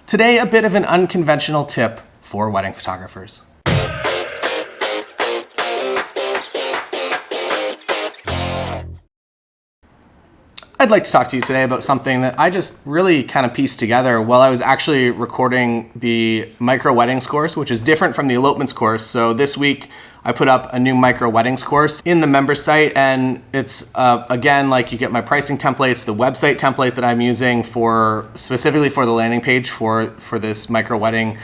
Today, a bit of an unconventional tip for wedding photographers. I'd like to talk to you today about something that I just really kind of pieced together while I was actually recording the micro weddings course, which is different from the elopements course. So this week I put up a new micro weddings course in the members site, and it's again, like, you get my pricing templates, the website template that I'm using for specifically for the landing page for this micro wedding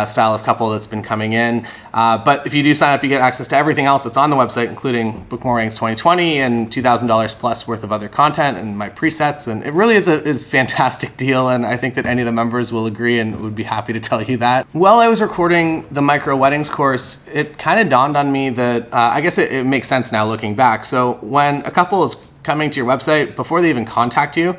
style of couple that's been coming in. But if you do sign up, you get access to everything else that's on the website, including Book More Weddings 2020 and $2,000 plus worth of other content and my presets. And it really is a fantastic deal. And I think that any of the members will agree and would be happy to tell you that. While I was recording the micro weddings course, it kind of dawned on me that I guess it makes sense now looking back. So when a couple is coming to your website, before they even contact you,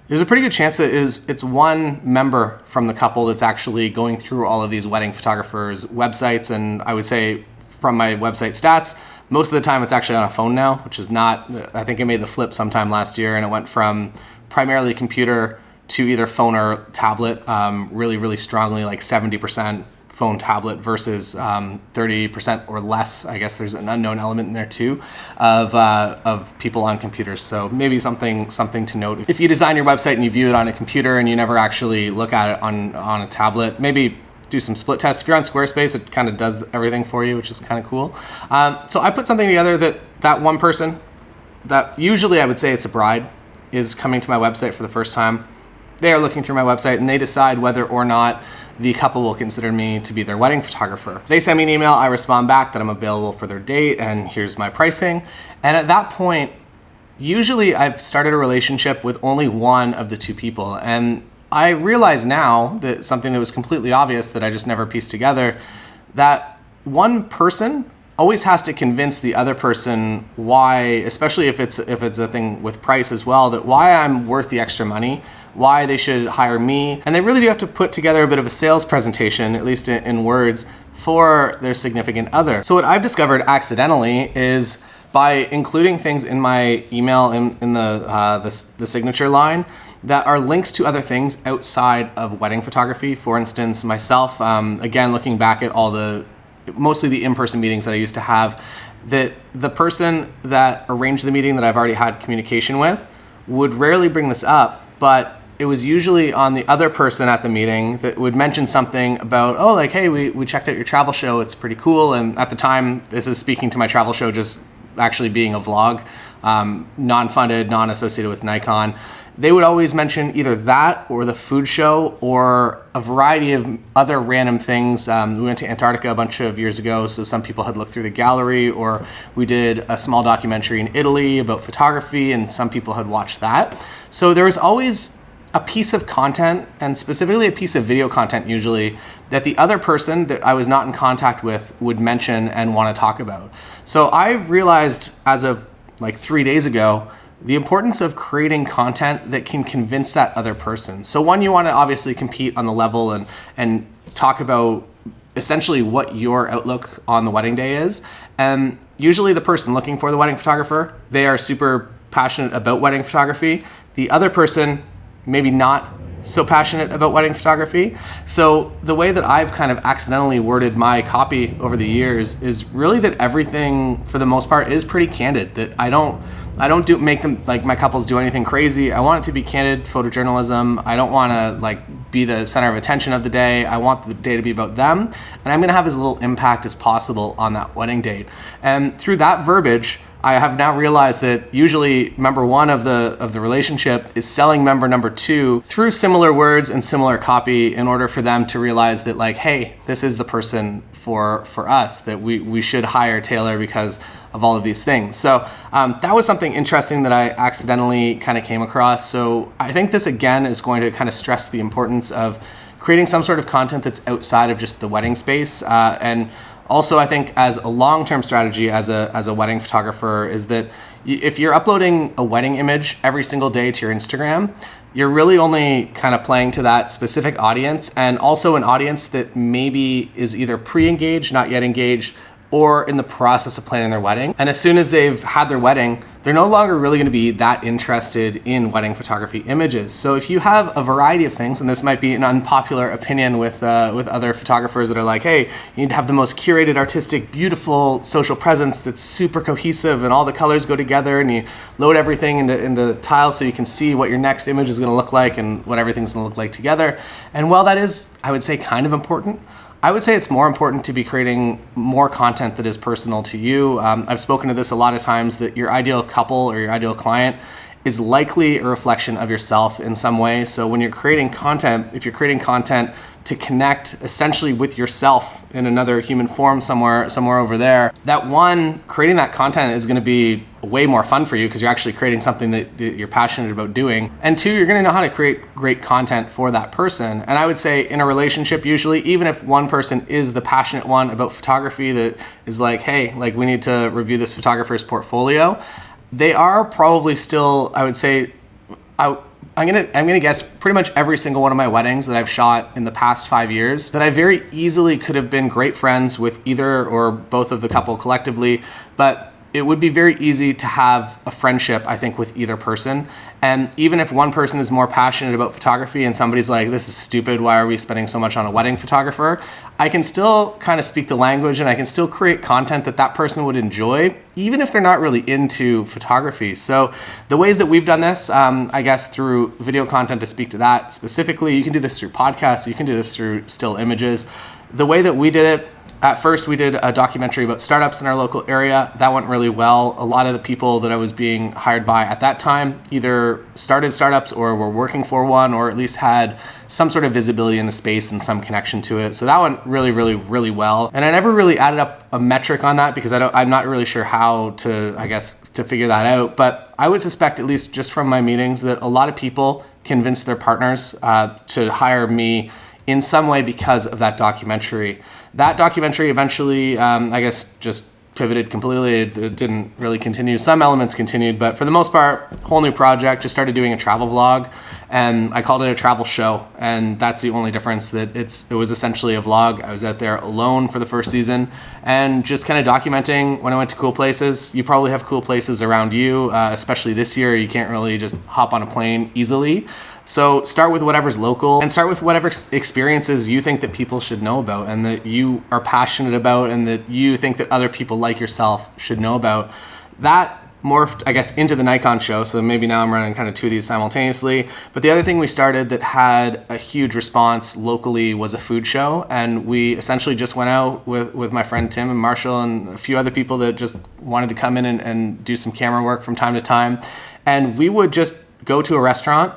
there's a pretty good chance that it's one member from the couple that's actually going through all of these wedding photographers' websites. And I would say from my website stats, most of the time it's actually on a phone now, which is not, I think it made the flip sometime last year, and it went from primarily computer to either phone or tablet, really, really strongly, like 70% phone tablet versus 30% or less. I guess there's an unknown element in there too of people on computers. So maybe something to note. If you design your website and you view it on a computer and you never actually look at it on a tablet, maybe do some split tests. If you're on Squarespace, it kind of does everything for you, which is kind of cool. So I put something together that one person, that usually I would say it's a bride, is coming to my website for the first time. They are looking through my website and they decide whether or not the couple will consider me to be their wedding photographer. They send me an email, I respond back that I'm available for their date and here's my pricing. And at that point, usually I've started a relationship with only one of the two people. And I realize now that something that was completely obvious that I just never pieced together, that one person always has to convince the other person why, especially if it's a thing with price as well, that why I'm worth the extra money, why they should hire me. And they really do have to put together a bit of a sales presentation, at least in words, for their significant other. So what I've discovered accidentally is by including things in my email in the signature line that are links to other things outside of wedding photography. For instance, myself, again, looking back at mostly the in-person meetings that I used to have, that the person that arranged the meeting that I've already had communication with would rarely bring this up, but it was usually on the other person at the meeting that would mention something about, oh, like, hey, we checked out your travel show, it's pretty cool. And at the time, this is speaking to my travel show just actually being a vlog, non-funded, non-associated with Nikon. They would always mention either that or the food show or a variety of other random things. We went to Antarctica a bunch of years ago, so some people had looked through the gallery, or we did a small documentary in Italy about photography, and some people had watched that. So there was always a piece of content, and specifically a piece of video content usually, that the other person that I was not in contact with would mention and want to talk about. So I realized as of like 3 days ago, the importance of creating content that can convince that other person. So one, you want to obviously compete on the level and talk about essentially what your outlook on the wedding day is. And usually the person looking for the wedding photographer, they are super passionate about wedding photography. The other person, maybe not so passionate about wedding photography. So the way that I've kind of accidentally worded my copy over the years is really that everything, for the most part, is pretty candid. That I don't make them, like, my couples do anything crazy. I want it to be candid photojournalism. I don't want to like be the center of attention of the day. I want the day to be about them, and I'm going to have as little impact as possible on that wedding date. And through that verbiage, I have now realized that usually member one of the relationship is selling member number two through similar words and similar copy in order for them to realize that, like, hey, this is the person for us, that we should hire Taylor because of all of these things. So that was something interesting that I accidentally kind of came across. So I think this again is going to kind of stress the importance of creating some sort of content that's outside of just the wedding space. And also, I think as a long-term strategy as a wedding photographer is that if you're uploading a wedding image every single day to your Instagram, you're really only kind of playing to that specific audience, and also an audience that maybe is either pre-engaged, not yet engaged, or in the process of planning their wedding. And as soon as they've had their wedding, they're no longer really going to be that interested in wedding photography images. So if you have a variety of things, and this might be an unpopular opinion with other photographers that are like, hey, you need to have the most curated, artistic, beautiful social presence that's super cohesive and all the colors go together, and you load everything into tiles so you can see what your next image is going to look like and what everything's going to look like together. And while that is, I would say, kind of important, I would say it's more important to be creating more content that is personal to you. I've spoken to this a lot of times, that your ideal couple or your ideal client is likely a reflection of yourself in some way. So when you're creating content, if you're creating content to connect essentially with yourself in another human form somewhere over there, creating that content is going to be way more fun for you because you're actually creating something that you're passionate about doing. And two, you're going to know how to create great content for that person. And I would say in a relationship, usually, even if one person is the passionate one about photography that is like, hey, like we need to review this photographer's portfolio, they are probably still, I would say, I'm gonna guess pretty much every single one of my weddings that I've shot in the past 5 years, that I very easily could have been great friends with either or both of the couple collectively, but it would be very easy to have a friendship, I think, with either person. And even if one person is more passionate about photography and somebody's like, this is stupid, why are we spending so much on a wedding photographer? I can still kind of speak the language and I can still create content that person would enjoy, even if they're not really into photography. So the ways that we've done this, I guess through video content to speak to that specifically, you can do this through podcasts, you can do this through still images. The way that we did it, at first, we did a documentary about startups in our local area. That went really well. A lot of the people that I was being hired by at that time either started startups or were working for one, or at least had some sort of visibility in the space and some connection to it. So that went really, really, really well. And I never really added up a metric on that because I'm not really sure how to figure that out. But I would suspect, at least just from my meetings, that a lot of people convinced their partners to hire me in some way because of that documentary. That documentary eventually, I guess, just pivoted completely. It didn't really continue. Some elements continued, but for the most part, whole new project. Just started doing a travel vlog, and I called it a travel show. And that's the only difference, that it was essentially a vlog. I was out there alone for the first season and just kind of documenting when I went to cool places. You probably have cool places around you, especially this year. You can't really just hop on a plane easily. So start with whatever's local and start with whatever experiences you think that people should know about and that you are passionate about and that you think that other people like yourself should know about. That morphed, I guess, into the Nikon show. So maybe now I'm running kind of two of these simultaneously. But the other thing we started that had a huge response locally was a food show. And we essentially just went out with my friend Tim and Marshall and a few other people that just wanted to come in and do some camera work from time to time. And we would just go to a restaurant.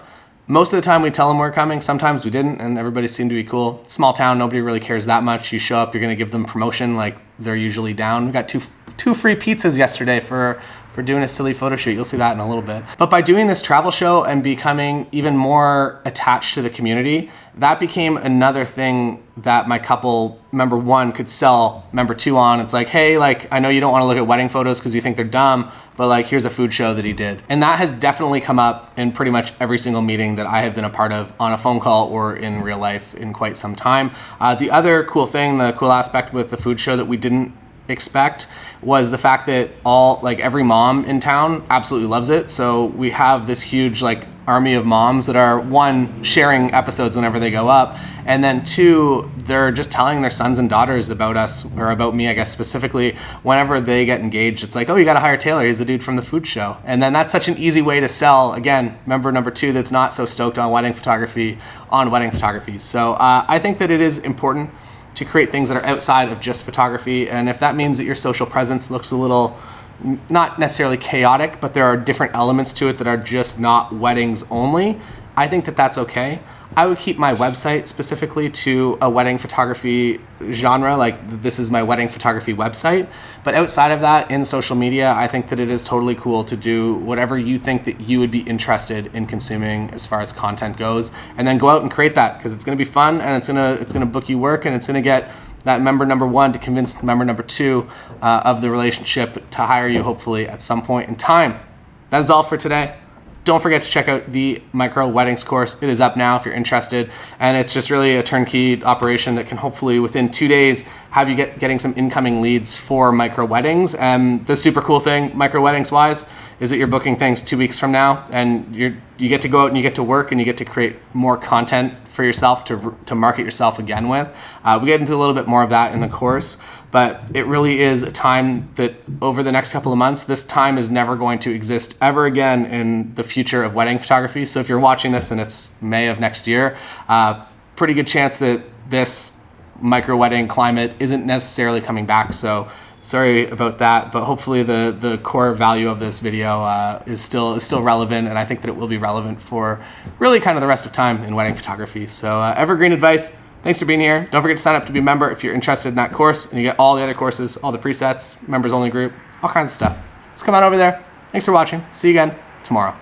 Most of the time we'd tell them we're coming. Sometimes we didn't, and everybody seemed to be cool. Small town, nobody really cares that much. You show up, you're gonna give them promotion, like they're usually down. We got two free pizzas yesterday for doing a silly photo shoot. You'll see that in a little bit. But by doing this travel show and becoming even more attached to the community, that became another thing that my couple, member one, could sell member two on. It's like, hey, like, I know you don't want to look at wedding photos because you think they're dumb, but like, here's a food show that he did. And that has definitely come up in pretty much every single meeting that I have been a part of on a phone call or in real life in quite some time. The other cool thing, the cool aspect with the food show that we didn't expect was the fact that every mom in town absolutely loves it. So we have this huge army of moms that are, one, sharing episodes whenever they go up, and then two, they're just telling their sons and daughters about us, or about me, I guess, specifically, whenever they get engaged. It's like, oh, you got to hire Taylor. He's the dude from the food show. And then that's such an easy way to sell, again, member number two that's not so stoked on wedding photography. So I think that it is important to create things that are outside of just photography. And if that means that your social presence looks a little, not necessarily chaotic, but there are different elements to it that are just not weddings only, I think that that's okay. I would keep my website specifically to a wedding photography genre, like this is my wedding photography website. But outside of that, in social media, I think that it is totally cool to do whatever you think that you would be interested in consuming as far as content goes, and then go out and create that, because it's going to be fun and it's going to book you work, and it's going to get that member number one to convince member number two of the relationship to hire you, hopefully at some point in time. That is all for today. don't forget to check out the micro weddings course. It is up now if you're interested, and it's just really a turnkey operation that can hopefully within 2 days have you getting some incoming leads for micro weddings. And the super cool thing, micro weddings wise, is that you're booking things 2 weeks from now, and you get to go out and you get to work and you get to create more content for yourself to market yourself again with. We get into a little bit more of that in the course, but it really is a time that over the next couple of months, this time is never going to exist ever again in the future of wedding photography. So if you're watching this and it's May of next year, pretty good chance that this micro wedding climate isn't necessarily coming back. So sorry about that, but hopefully the core value of this video is still relevant, and I think that it will be relevant for really kind of the rest of time in wedding photography. So evergreen advice. Thanks for being here. Don't forget to sign up to be a member if you're interested in that course, and you get all the other courses, all the presets, members only group, all kinds of stuff. Just come on over there. Thanks for watching. See you again tomorrow.